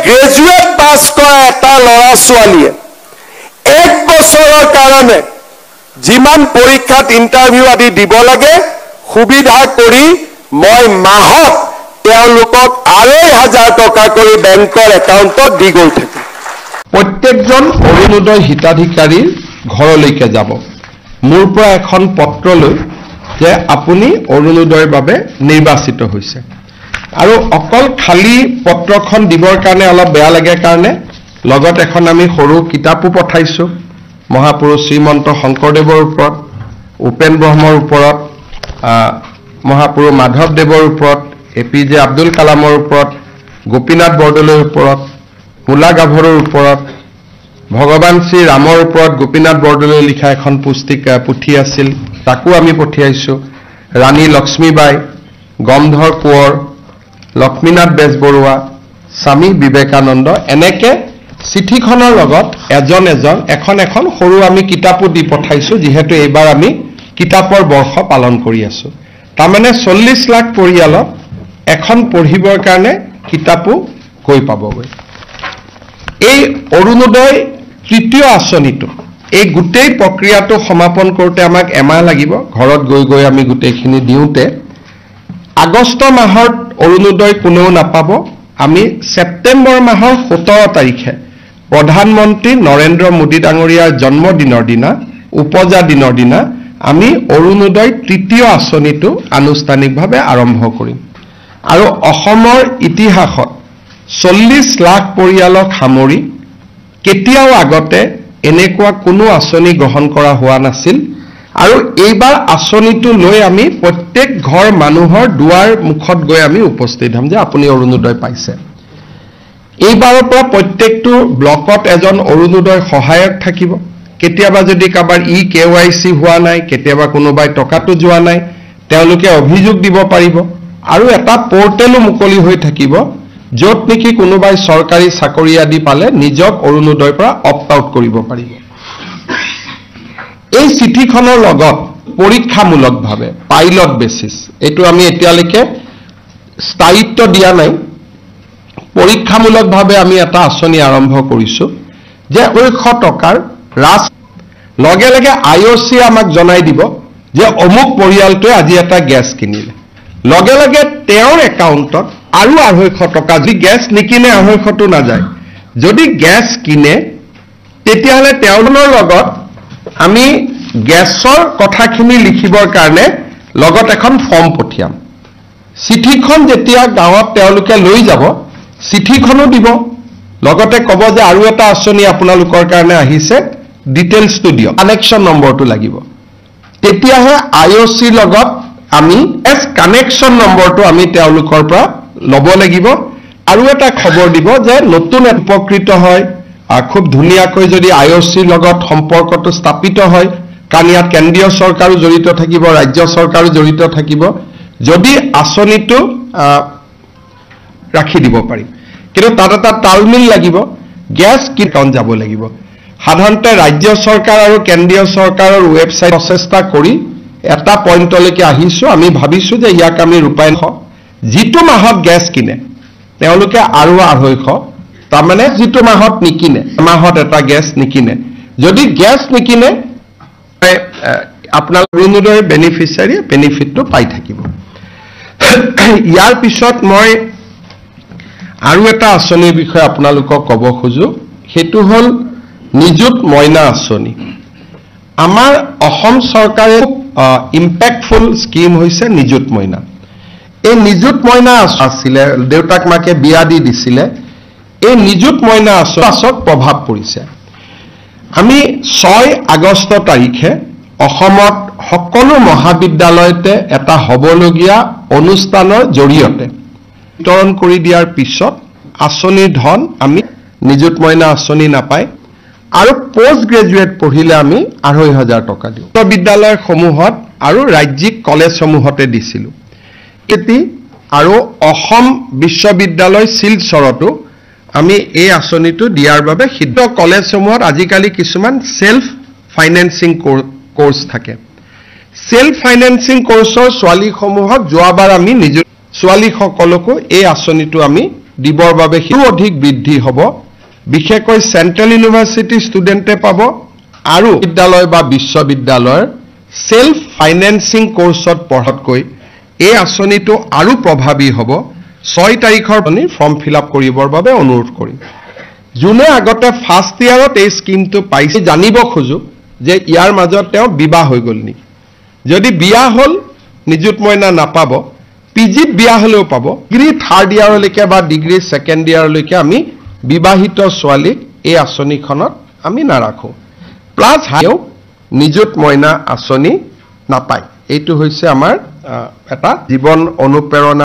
Graduate pass কৰা এটা ল'ৰা ছোৱালীয়ে 1 বছৰৰ কাৰণে যিমান পৰীক্ষাত ইণ্টাৰভিউ আদি দিব লাগে সুবিধা কৰি মই মাহত তেওঁলোকক 2,500 টকা কৰি বেংকৰ একাউণ্টত দি গৈ থাকিম। প্ৰত্যেকজন অৰুণোদয় হিতাধিকাৰীৰ ঘৰলৈকে যাব মোৰ পৰা এখন পত্ৰ লৈ যে আপুনি অৰুণোদয়ৰ বাবে নিৰ্বাচিত হৈছে। আৰু অকল খালী পত্ৰখন দিবৰ কাৰণে অলপ বেয়া লাগে কাৰণে লগত এখন আমি সৰু কিতাপো পঠাইছোঁ মহাপুৰুষ শ্ৰীমন্ত শংকৰদেৱৰ ওপৰত, উপেন ব্ৰহ্মৰ ওপৰত, মহাপুৰুষ মাধৱদেৱৰ ওপৰত, APJ আব্দুল কালামৰ ওপৰত, গোপীনাথ বৰদলৈৰ ওপৰত, মূলা গাভৰুৰ ওপৰত, ভগৱান শ্ৰী ৰামৰ ওপৰত গোপীনাথ বৰদলৈ লিখা এখন পুথি আছিল তাকো আমি পঠিয়াইছোঁ। ৰাণী লক্ষ্মীবাই, গমধৰ কোঁৱৰ, লক্ষ্মীনাথ বেজবৰুৱা, স্বামী বিবেকানন্দ, এনেকে চিঠিখনৰ লগত এখন সৰু আমি কিতাপো দি পঠাইছোঁ যিহেতু এইবাৰ আমি কিতাপৰ বৰ্ষ পালন কৰি আছোঁ। তাৰমানে 40 লাখ পৰিয়ালক এখন পঢ়িবৰ কাৰণে কিতাপো গৈ পাবগৈ। এই অৰুণোদয় তৃতীয় আঁচনিটো এই গোটেই প্ৰক্ৰিয়াটো সমাপন কৰোঁতে আমাক এমাহ লাগিব। ঘৰত গৈ আমি গোটেইখিনি দিওঁতে আগষ্ট মাহত অৰুণোদয় কোনেও নাপাব। আমি ছেপ্টেম্বৰ মাহৰ 17 তাৰিখে প্ৰধানমন্ত্ৰী নৰেন্দ্ৰ মোদী ডাঙৰীয়াৰ জন্মদিনৰ দিনা উপজা দিনৰ দিনা আমি অৰুণোদয় তৃতীয় আঁচনিটো আনুষ্ঠানিকভাৱে আৰম্ভ কৰিম। আৰু অসমৰ ইতিহাসত 40 লাখ পৰিয়ালক সামৰি কেতিয়াও আগতে এনেকুৱা কোনো আঁচনি গ্ৰহণ কৰা হোৱা নাছিল। আৰু এইবাৰ আঁচনিটো লৈ আমি প্ৰত্যেক ঘৰ মানুহৰ দুৱাৰ মুখত গৈ আমি উপস্থিত হ'ম যে আপুনি অৰুণোদয় পাইছে। এইবাৰৰ পৰা প্ৰত্যেকটো ব্লকত এজন অৰুণোদয় সহায়ক থাকিব। কেতিয়াবা যদি কাৰোবাৰ KYC হোৱা নাই, কেতিয়াবা কোনোবাই টকাটো যোৱা নাই, তেওঁলোকে অভিযোগ দিব পাৰিব। আৰু এটা পৰ্টেলো মুকলি হৈ থাকিব য'ত নেকি কোনোবাই চৰকাৰী চাকৰি আদি পালে নিজক অৰুণোদয়ৰ পৰা অপ্ট আউট কৰিব পাৰিব। এই চিঠিখনৰ লগত পৰীক্ষামূলকভাৱে পাইলট বেচিছ, এইটো আমি এতিয়ালৈকে স্থায়িত্ব দিয়া নাই, পৰীক্ষামূলকভাৱে আমি এটা আঁচনি আৰম্ভ কৰিছোঁ যে 100 টকাৰ লগে লগে IOC আমাক জনাই দিব যে অমুক পৰিয়ালটোৱে আজি এটা গেছ কিনিলে, লগে লগে তেওঁৰ একাউণ্টত আৰু 250 টকা, যদি গেছ নিকিনে 250টো নাযায়, যদি গেছ কিনে তেতিয়াহ'লে তেওঁলোকৰ লগত আমি গেছৰ কথাখিনি লিখিবৰ কাৰণে লগত এখন ফৰ্ম পঠিয়াম। চিঠিখন যেতিয়া গাঁৱত তেওঁলোকে লৈ যাব চিঠিখনো দিব, লগতে ক'ব যে আৰু এটা আঁচনি আপোনালোকৰ কাৰণে আহিছে, ডিটেইলছটো দিয়ক, কানেকশ্যন নম্বৰটো লাগিব। তেতিয়াহে IOC লগত আমি কানেকশ্যন নম্বৰটো আমি তেওঁলোকৰ পৰা ল'ব লাগিব। আৰু এটা খবৰ দিব যে নতুন উপকৃত হয়, খুব ধুনীয়াকৈ যদি IOC লগত সম্পৰ্কটো স্থাপিত হয়, কাৰণ ইয়াত কেন্দ্ৰীয় চৰকাৰো জড়িত থাকিব, ৰাজ্য চৰকাৰো জড়িত থাকিব, যদি আঁচনিটো ৰাখি দিব পাৰিম। কিন্তু তাত এটা তালমিল লাগিব, গেছ কিমান যাব লাগিব। সাধাৰণতে ৰাজ্য চৰকাৰ আৰু কেন্দ্ৰীয় চৰকাৰৰ ৱেবছাইট প্ৰচেষ্টা কৰি এটা পইণ্টলৈকে আহিছোঁ। আমি ভাবিছোঁ যে ইয়াক আমি ৰূপায়ণ, যিটো মাহত গেছ কিনে তেওঁলোকে আৰু 250, তাৰমানে যিটো মাহত নিকিনে, মাহত এটা গেছ নিকিনে, যদি গেছ নিকিনে আপোনাৰ অৰুণোদয় বেনিফিচিয়াৰীয়ে বেনিফিটটো পাই থাকিব। ইয়াৰ পিছত মই আৰু এটা আঁচনিৰ বিষয়ে আপোনালোকক ক'ব খোজো, সেইটো হ'ল নিযুত মইনা আঁচনি। আমাৰ অসম চৰকাৰে ইম্পেক্টফুল স্কিম হৈছে নিযুত মইনা। এই নিযুত মইনা আছিলে, দেউতাক মাকে বিয়া দি দিছিলে, এই নিযুত মইনা আঁচনিৰ প্ৰভাৱ পৰিছে। আমি 6 আগষ্ট তাৰিখে অসমত সকলো মহাবিদ্যালয়তে এটা হ'বলগীয়া অনুষ্ঠানৰ জৰিয়তে বিতৰণ কৰি দিয়াৰ পিছত আঁচনিৰ ধন আমি নিযুত মইনা আঁচনি নাপায়। আৰু পোষ্ট গ্ৰেজুৱেট পঢ়িলে আমি 2,500 টকা দিওঁ। বিদ্যালয়সমূহত আৰু ৰাজ্যিক কলেজসমূহতে দিছিলোঁ। আৰু অসম বিশ্ববিদ্যালয় শিলচৰতো আমি এই আঁচনিটো দিয়াৰ বাবে সিদ্ধ কলেজসমূহত আজিকালি কিছুমান সেল্ফ ফাইনেন্সিং কোৰ্স থাকে। সেল্ফ ফাইনেন্সিং কোৰ্সৰ ছোৱালীসমূহক যোৱাবাৰ আমি ছোৱালীসকলকো এই আঁচনিটো আমি দিবৰ বাবে সিও অধিক বৃদ্ধি হ'ব বিশেষকৈ চেন্ট্ৰেল ইউনিভাৰ্চিটি ষ্টুডেণ্টে পাব আৰু বিদ্যালয় বা বিশ্ববিদ্যালয়ৰ সেলফ ফাইনেন্সিং কোৰ্সত পঢ়াতকৈ এই আঁচনিটো আৰু প্ৰভাৱী হ'ব 6 তাৰিখৰ পৰা ফৰ্ম ফিল আপ কৰিবৰ বাবে অনুৰোধ কৰিম যোনে আগতে ফাৰ্ষ্ট ইয়াৰত এই স্কিমটো পাইছে জানিব খোজো যে ইয়াৰ মাজত তেওঁ বিবাহ হৈ গ'ল নেকি যদি বিয়া হ'ল নিযুত মইনা নাপাব পিজিত বিয়া হলেও পাব ডিগ্ৰী থাৰ্ড ইয়াৰলৈকে বা ডিগ্ৰী সেকেন্ড ইয়াৰলৈকে আমি বিবাহিত ছোৱালীক এই আঁচনিখনত আমি নাৰাখো প্লাস হাইও নিযুত মইনা আঁচনি নাপায় এইটো হৈছে আমাৰ এটা জীৱন অনুপ্ৰেৰণা